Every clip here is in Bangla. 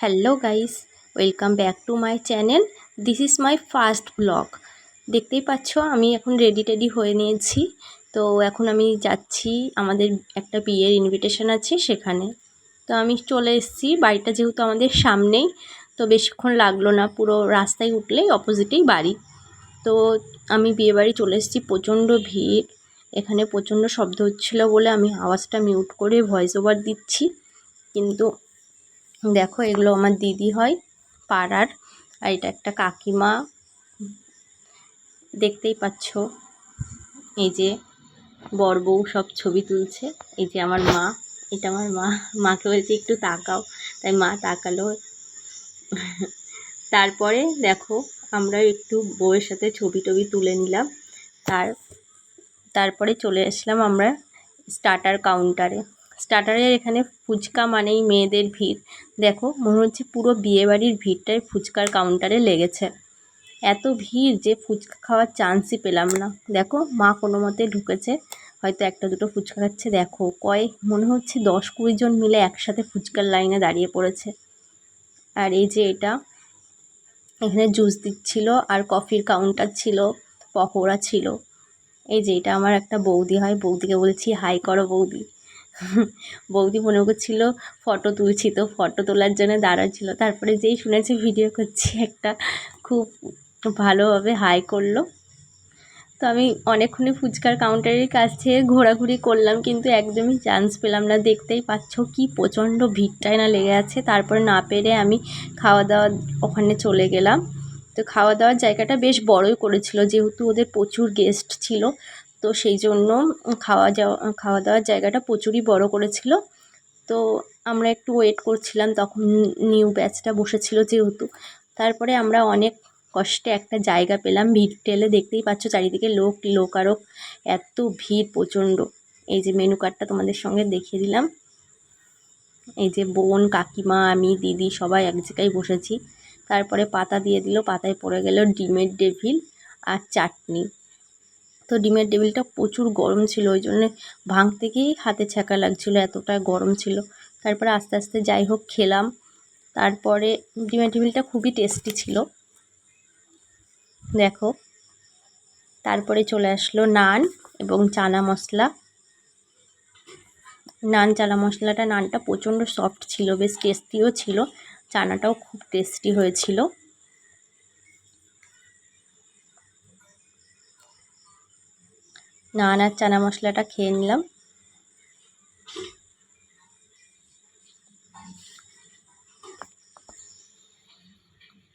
Hello guys, welcome back to my channel. This is my first blog. দেখতেই পাচ্ছ আমি এখন রেডি হয়ে নিয়েছি। তো এখন আমি যাচ্ছি, আমাদের একটা বিয়ের ইনভিটেশন আছে সেখানে। তো আমি চলে এসেছি, বাড়িটা যেহেতু আমাদের সামনেই, তো বেশিক্ষণ লাগলো না, পুরো রাস্তায় উঠলেই অপোজিটেই বাড়ি। তো আমি বিয়ে বাড়ি চলে এসেছি, প্রচণ্ড ভিড়, এখানে প্রচণ্ড শব্দ হচ্ছিলো বলে আমি আওয়াজটা মিউট করে ভয়েস ওভার দিচ্ছি। কিন্তু দেখো, এগুলো আমার দিদি হয় পাড়ার, আর এটা একটা কাকিমা, দেখতেই পাচ্ছ। এই যে বর বউ সব ছবি তুলছে। এই যে আমার মা, এটা আমার মা, মাকে বলছি একটু তাকাও, তাই মা তাকালো। তারপরে দেখো, আমরা একটু বউয়ের সাথে ছবি টবি তুলে নিলাম। তারপরে চলে আসলাম আমরা স্টার্টার কাউন্টারে। স্টার্টারের এখানে ফুচকা মানেই মেয়েদের ভিড়। দেখো, মনে হচ্ছে পুরো বিয়েবাড়ির ভিড়টাই ফুচকার কাউন্টারে লেগেছে। এত ভিড় যে ফুচকা খাওয়ার চান্সই পেলাম না। দেখো, মা কোনো মতে ঢুকেছে, হয়তো একটা দুটো ফুচকা খাচ্ছে। দেখো, মনে হচ্ছে 10-20 জন মিলে একসাথে ফুচকার লাইনে দাঁড়িয়ে পড়েছে। আর এই যে এখানে জুস দিচ্ছিল, আর কফির কাউন্টার ছিল, পকোড়া ছিল। এই যে এটা আমার একটা বৌদি হয়, বৌদিকে বলছি হাই করো বৌদি। বৌদি মনে করছিল ফটো তুলছি, তো ফটো তোলার জন্য দাঁড়াচ্ছিল। তারপরে যেই শুনেছে ভিডিও করছি, একটা খুব ভালোভাবে হাই করলো। তো আমি অনেকক্ষণই ফুচকার কাউন্টারের কাছে ঘোরাঘুরি করলাম, কিন্তু একদমই চান্স পেলাম না। দেখতেই পাচ্ছ কি প্রচণ্ড ভিড়টাই না লেগে আছে। তারপরে না পেরে আমি খাওয়া দাওয়া ওখানে চলে গেলাম। তো খাওয়া দাওয়ার জায়গাটা বেশ বড়ই করেছিল, যেহেতু ওদের প্রচুর গেস্ট ছিল, তো সেই জন্য খাওয়া দাওয়ার জায়গাটা প্রচুরই বড় করেছিল। তো আমরা একটু ওয়েট করছিলাম, তখন নিউ ব্যাচটা বসেছিল যেহেতু। তারপরে আমরা অনেক কষ্টে একটা জায়গা পেলাম, ভিড় ঠেলে। দেখতেই পাচ্ছ চারিদিকে লোকারক, এত ভিড় প্রচণ্ড। এই যে মেনু কার্ডটা তোমাদের সঙ্গে দেখিয়ে দিলাম। এই যে বোন, কাকিমা, আমি, দিদি সবাই এক জায়গায় বসেছি। তারপরে পাতা দিয়ে দিল, পাতায় পড়ে গেল ডিমের ডেভিল আর চাটনি। তো ডিমের ডেভিলটা প্রচুর গরম ছিল, ওই জন্য ভাঙতে গিয়েই হাতে ছ্যাঁকা লাগছিল, এতটা গরম ছিল। তারপরে আস্তে আস্তে যাই হোক খেলাম। তারপরে ডিমের ডেভিলটা খুবই টেস্টি ছিল, দেখো। তারপরে চলে আসলো নান এবং চানা মশলা। নানটা প্রচণ্ড সফট ছিল, বেশ টেস্টিও ছিল। চানাটাও খুব টেস্টি হয়েছিল। নান আর চানা মশলাটা খেয়ে নিলাম।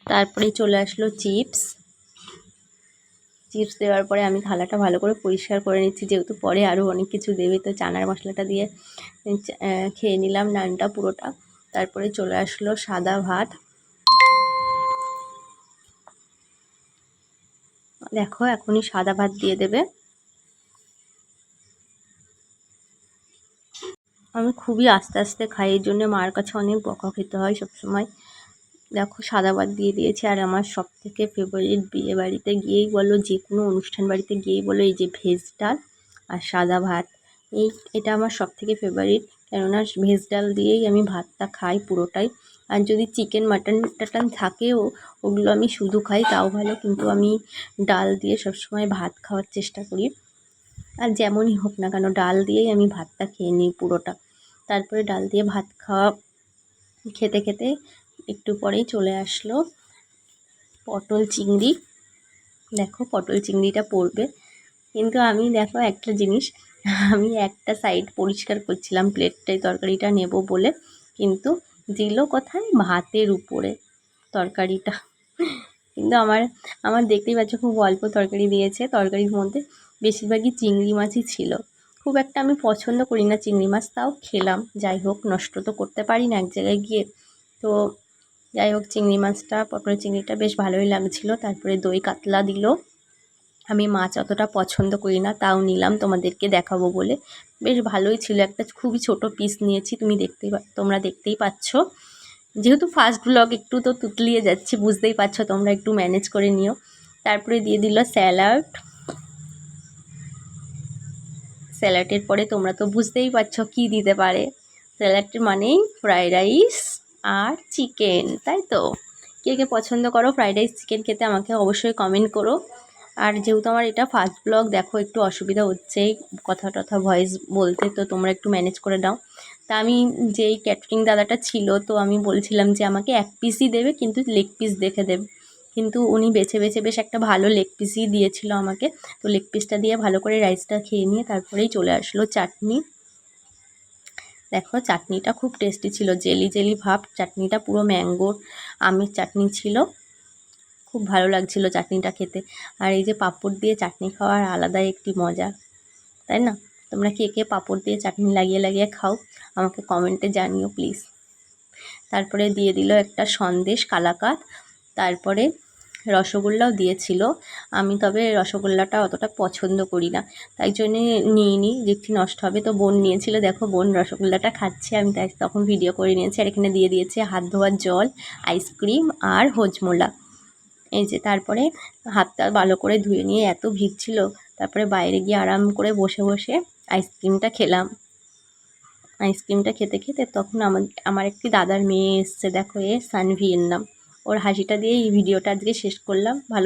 তারপরে চলে আসলো চিপস দেওয়ার পরে আমি থালাটা ভালো করে পরিষ্কার করে নিচ্ছি, যেহেতু পরে আরও অনেক কিছু দেবে। তো চানার মশলাটা দিয়ে খেয়ে নিলাম নানটা পুরোটা। তারপরে চলে আসলো সাদা ভাত। দেখো, এখনই সাদা ভাত দিয়ে দেবে। আমি খুবই আস্তে আস্তে খাই, এই জন্য মার কাছে অনেক বকা খেতে হয় সবসময়। দেখো, সাদা ভাত দিয়ে দিয়েছে। আর আমার সবথেকে ফেভারিট, বিয়ে বাড়িতে গিয়েই বলো, যে কোনো অনুষ্ঠান বাড়িতে গিয়েই বলো, এই যে ভেজ ডাল আর সাদা ভাত, এটা আমার সবথেকে ফেভারিট। কেননা ভেজ ডাল দিয়েই আমি ভাতটা খাই পুরোটাই। আর যদি চিকেন মাটন টাটন থাকেও, ওগুলো আমি শুধু খাই, তাও ভালো, কিন্তু আমি ডাল দিয়ে সবসময় ভাত খাওয়ার চেষ্টা করি। আর যেমনই হোক না কেন, ডাল দিয়েই আমি ভাতটা খেয়ে নিই পুরোটা। তারপরে ডাল দিয়ে ভাত খেতে খেতে একটু পরেই চলে আসলো পটল চিংড়ি। দেখো, পটল চিংড়িটা পড়বে, কিন্তু আমি দেখো একটা জিনিস, আমি একটা সাইড পরিষ্কার করছিলাম প্লেটটায় তরকারিটা নেব বলে, কিন্তু দিল কোথায়, ভাতের উপরে তরকারিটা। কিন্তু আমার দেখতেই পাচ্ছ খুব অল্প তরকারি দিয়েছে। তরকারির মধ্যে বেশিরভাগই চিংড়ি মাছই ছিল। খুব একটা আমি পছন্দ করি না চিংড়ি মাছ, তাও খেলাম। যাই হোক, নষ্ট তো করতে পারি না এক জায়গায় গিয়ে। তো যাই হোক, চিংড়ি মাছটা, পটলের চিংড়িটা বেশ ভালোই লাগছিলো। তারপরে দই কাতলা দিল। আমি মাছ অতটা পছন্দ করি না, তাও নিলাম তোমাদেরকে দেখাবো বলে। বেশ ভালোই ছিল, একটা খুবই ছোট পিস নিয়েছি, তোমরা দেখতেই পাচ্ছ। যেহেতু ফার্স্ট ব্লগ, একটু তো তুতলিয়ে যাচ্ছে, বুঝতেই পারছো, তোমরা একটু ম্যানেজ করে নিও। তারপরে দিয়ে দিল স্যালাডের পরে তোমরা তো বুঝতেই পারছো কি দিতে পারে। স্যালাডের মানেই ফ্রাইড রাইস আর চিকেন, তাই তো? কে কে পছন্দ করো ফ্রাইড রাইস চিকেন খেতে আমাকে অবশ্যই কমেন্ট করো। আর যেহেতু আমার এটা ফার্স্ট ব্লগ, দেখো একটু অসুবিধা হচ্ছে কথা টথা ভয়েস বলতে, তো তোমরা একটু ম্যানেজ করে দাও। তা আমি যেই ক্যাটারিং দাদাটা ছিল, তো আমি বলছিলাম যে আমাকে এক পিসই দেবে, কিন্তু লেগ পিস দেখে দেবে। কিন্তু উনি বেছে বেছে বেশ একটা ভালো লেগ পিসই দিয়েছিল আমাকে। তো লেগ পিসটা দিয়ে ভালো করে রাইসটা খেয়ে নিয়ে তারপরেই চলে আসলো চাটনি। দেখো চাটনিটা খুব টেস্টি ছিল, জেলি জেলি ভাব চাটনিটা, পুরো ম্যাঙ্গোর আমের চাটনি ছিল, খুব ভালো লাগছিল চাটনিটা খেতে। আর এই যে পাঁপড় দিয়ে চাটনি খাওয়ার আলাদাই একটি মজা, তাই না? তোমরা কে কে পাঁপড় দিয়ে চাটনি লাগিয়ে লাগিয়ে খাও আমাকে কমেন্টে জানিও প্লিজ। তারপরে দিয়ে দিল একটা সন্দেশ কালাকাঁদ, তারপরে রসগোল্লাও দিয়েছিল। আমি তবে রসগোল্লাটা অতটা পছন্দ করি না, তাই জন্যে নিইনি, দেখছি নষ্ট হবে। তো বোন নিয়েছিল, দেখো বোন রসগোল্লাটা খাচ্ছে, আমি তাই তখন ভিডিও করে নিয়েছি। আর এখানে দিয়ে দিয়েছে হাত ধোয়ার জল, আইসক্রিম আর হজমোলা। এই যে তারপরে হাতটা ভালো করে ধুয়ে নিয়ে, এত ভিড় ছিল, তারপরে বাইরে গিয়ে আরাম করে বসে বসে আইসক্রিমটা খেলাম। আইসক্রিমটা খেতে খেতে তখন আমার একটি দাদার মেয়ে এসছে, দেখো এ সানভি এর নাম। ওর হাসিটা দিয়ে এই ভিডিওটা আজকে শেষ করলাম। ভালো